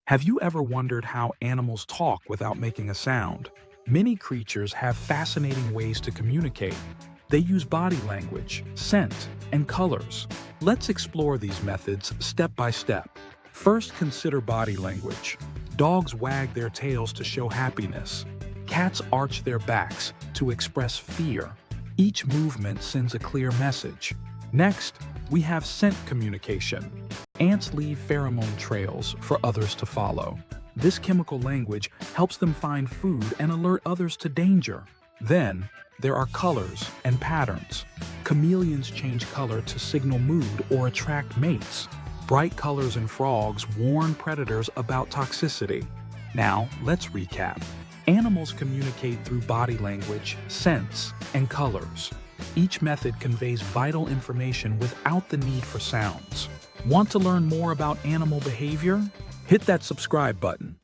Have you ever wondered how animals talk without making a sound? Many creatures have fascinating ways to communicate. They use body language, scent, and colors. Let's explore these methods step by step. First, consider body language. Dogs wag their tails to show happiness. Cats arch their backs to express fear. Each movement sends a clear message. Next, we have scent communication. Ants leave pheromone trails for others to follow. This chemical language helps them find food and alert others to danger. Then, there are colors and patterns. Chameleons change color to signal mood or attract mates. Bright colors in frogs warn predators about toxicity. Now, let's recap. Animals communicate through body language, scents, and colors. Each method conveys vital information without the need for sounds. Want to learn more about animal behavior? Hit that subscribe button.